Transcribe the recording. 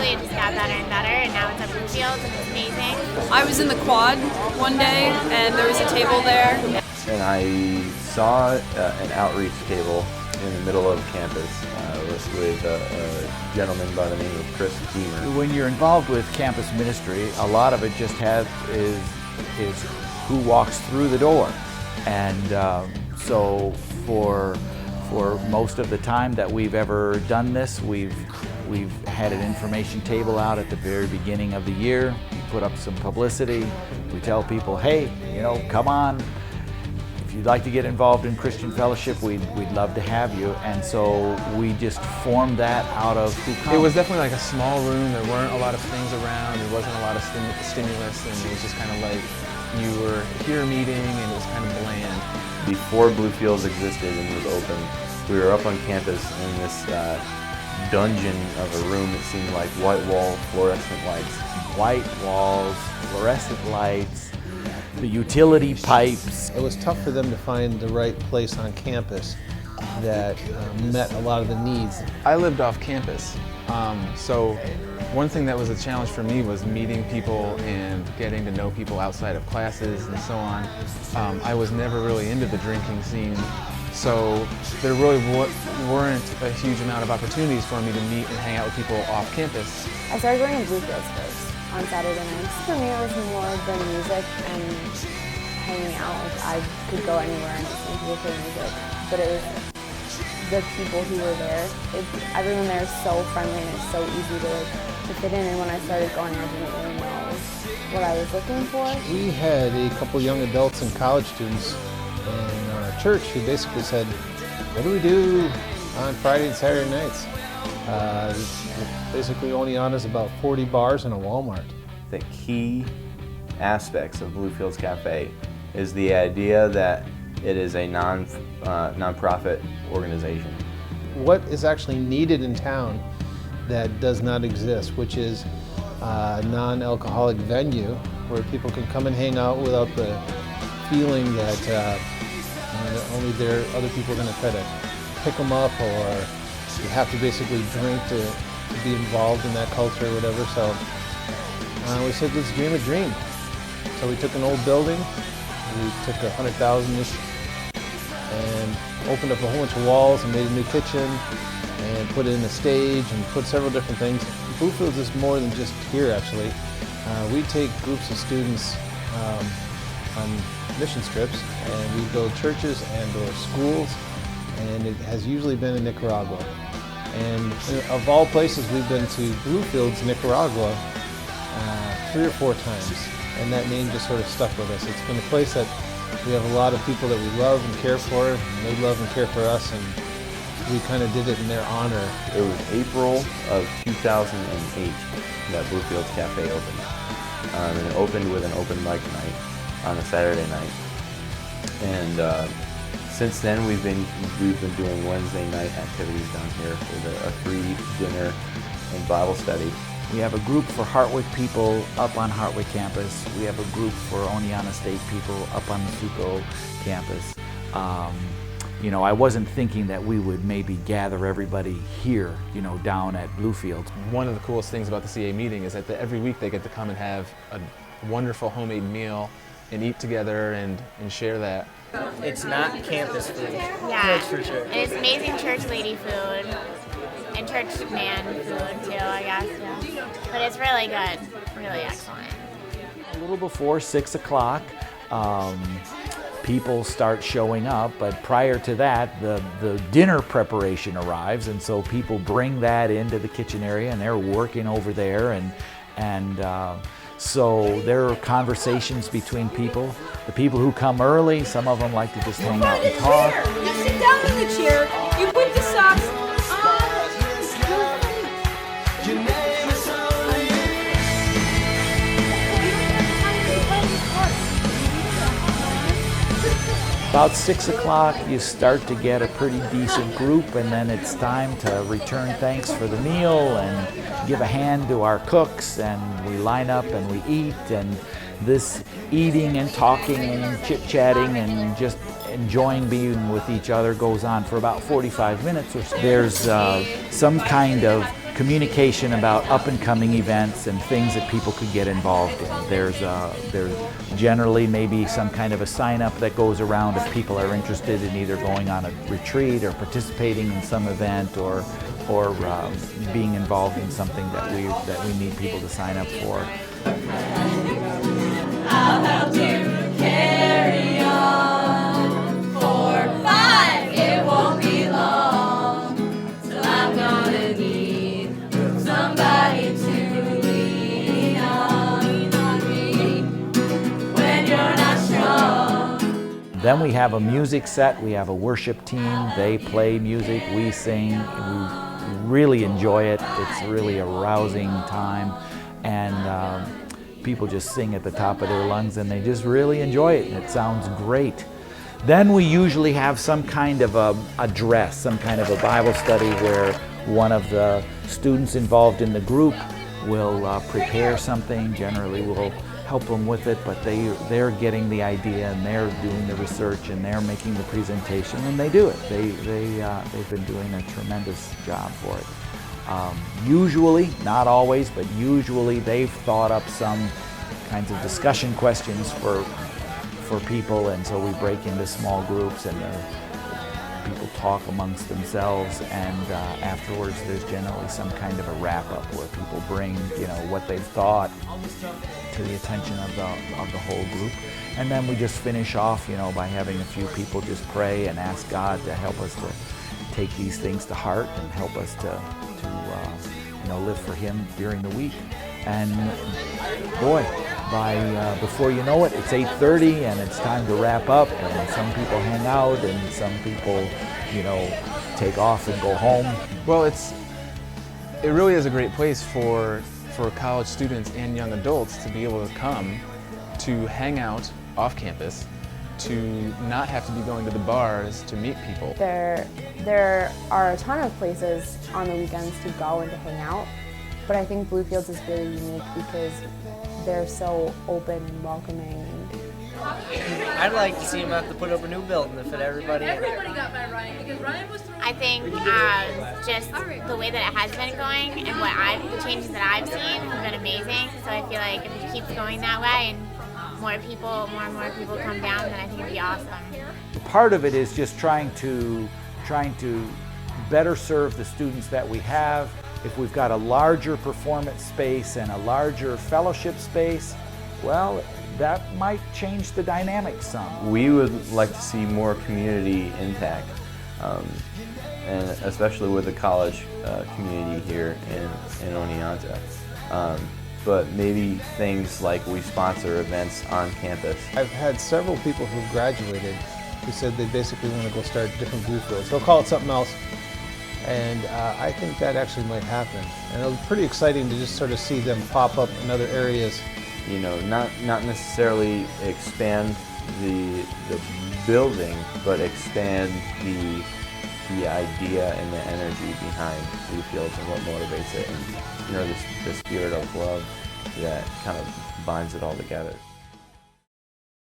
Eventually it just got better and better, and now it's at Bluefields, and it's amazing. I was in the quad one day, and there was a table there. And I saw an outreach table in the middle of campus with a gentleman by the name of Chris Deemer. When you're involved with campus ministry, a lot of it just is who walks through the door. And so for most of the time that we've ever done this, we've had an information table out at the very beginning of the year. We put up some publicity. We tell people, hey, come on. If you'd like to get involved in Christian fellowship, we'd love to have you. And so we just formed that out of who comes. It was definitely like a small room. There weren't a lot of things around. There wasn't a lot of stimulus, and it was just kind of like you were here meeting, and it was kind of bland. Before Bluefields existed and was open, we were up on campus in this dungeon of a room that seemed like white wall fluorescent lights. White walls, fluorescent lights, the utility pipes. It was tough for them to find the right place on campus that met a lot of the needs. I lived off campus, so one thing that was a challenge for me was meeting people and getting to know people outside of classes and so on. I was never really into the drinking scene, so there really weren't a huge amount of opportunities for me to meet and hang out with people off campus. I started going to Bluefields first on Saturday nights. For me, it was more the music and hanging out. Like, I could go anywhere and listen to the music, but it was the people who were there. Everyone there is so friendly and it's so easy to fit in. And when I started going, I didn't really know what I was looking for. We had a couple young adults and college students in our church who basically said, what do we do on Friday and Saturday nights? Basically, Oneonta is about 40 bars and a Walmart. The key aspects of Bluefields Cafe is the idea that it is a non-profit organization. What is actually needed in town that does not exist, which is a non-alcoholic venue where people can come and hang out without the feeling that only other people are going to try to pick them up, or you have to basically drink to be involved in that culture or whatever. So we said, let's dream a dream. So we took an old building, we took 100,000-ish and opened up a whole bunch of walls and made a new kitchen and put in a stage and put several different things. Bluefields is more than just here, actually. We take groups of students on mission trips, and we build churches and or schools, and it has usually been in Nicaragua. And of all places, we've been to Bluefields, Nicaragua, 3 or 4 times, and that name just sort of stuck with us. It's been a place that we have a lot of people that we love and care for, and they love and care for us, and we kind of did it in their honor. It was April of 2008 that Bluefields Cafe opened. And it opened with an open mic night on a Saturday night. And since then we've been doing Wednesday night activities down here with a free dinner and Bible study. We have a group for Hartwick people up on Hartwick campus. We have a group for Oneonta State people up on the Suco campus. I wasn't thinking that we would maybe gather everybody here, down at Bluefields. One of the coolest things about the CA meeting is that every week they get to come and have a wonderful homemade meal and eat together and share that. It's not campus food. Yeah, That's for sure. And it's amazing church lady food and church man food too, I guess. Yeah. But it's really good, really excellent. A little before 6 o'clock, people start showing up, but prior to that, the dinner preparation arrives, and so people bring that into the kitchen area, and they're working over there, and so there are conversations between people. The people who come early, some of them like to just hang out and talk. You sit down in the chair, you put the socks on. About 6 o'clock, you start to get a pretty decent group, and then it's time to return thanks for the meal and give a hand to our cooks, and we line up and we eat, and this eating and talking and chit-chatting and just enjoying being with each other goes on for about 45 minutes or so. There's some kind of communication about up-and-coming events and things that people could get involved in. There's generally maybe some kind of a sign-up that goes around if people are interested in either going on a retreat or participating in some event or being involved in something that we need people to sign up for. I'll help you carry on. 4, 5, it won't be long till I'm gonna need somebody to lean on me when you're not strong. Then we have a music set. We have a worship team. They play music. We sing. We really enjoy it. It's really a rousing time, and people just sing at the top of their lungs, and they just really enjoy it, and it sounds great. Then we usually have some kind of a address, some kind of a Bible study where one of the students involved in the group will prepare something. Generally we'll help them with it, but they're getting the idea and they're doing the research and they're making the presentation, and they do it. They've been doing a tremendous job for it. Usually, not always, but usually they've thought up some kinds of discussion questions for people, and so we break into small groups and people talk amongst themselves, and afterwards there's generally some kind of a wrap-up where people bring what they've thought to the attention of the whole group, and then we just finish off by having a few people just pray and ask God to help us to take these things to heart and help us to live for Him during the week. And boy, before you know it, it's 8:30 and it's time to wrap up, and some people hang out and some people take off and go home. Well, it really is a great place for college students and young adults to be able to come to hang out off campus, to not have to be going to the bars to meet people. There are a ton of places on the weekends to go and to hang out, but I think Bluefields is really unique because they're so open and welcoming. I'd like to see them have to put up a new building to fit everybody in. Everybody got by Ryan because Ryan was throwing. I think just the way that it has been going and the changes that I've seen have been amazing. So I feel like if it keeps going that way and more and more people come down, then I think it'd be awesome. Part of it is just trying to better serve the students that we have. If we've got a larger performance space and a larger fellowship space, well, that might change the dynamic some. We would like to see more community impact, and especially with the college community here in Oneonta. But maybe things like we sponsor events on campus. I've had several people who've graduated who said they basically want to go start different Bluefields. They'll call it something else. And I think that actually might happen. And it'll be pretty exciting to just sort of see them pop up in other areas. Not necessarily expand the building, but expand the idea and the energy behind Bluefields and what motivates it, and the spirit of love that kind of binds it all together.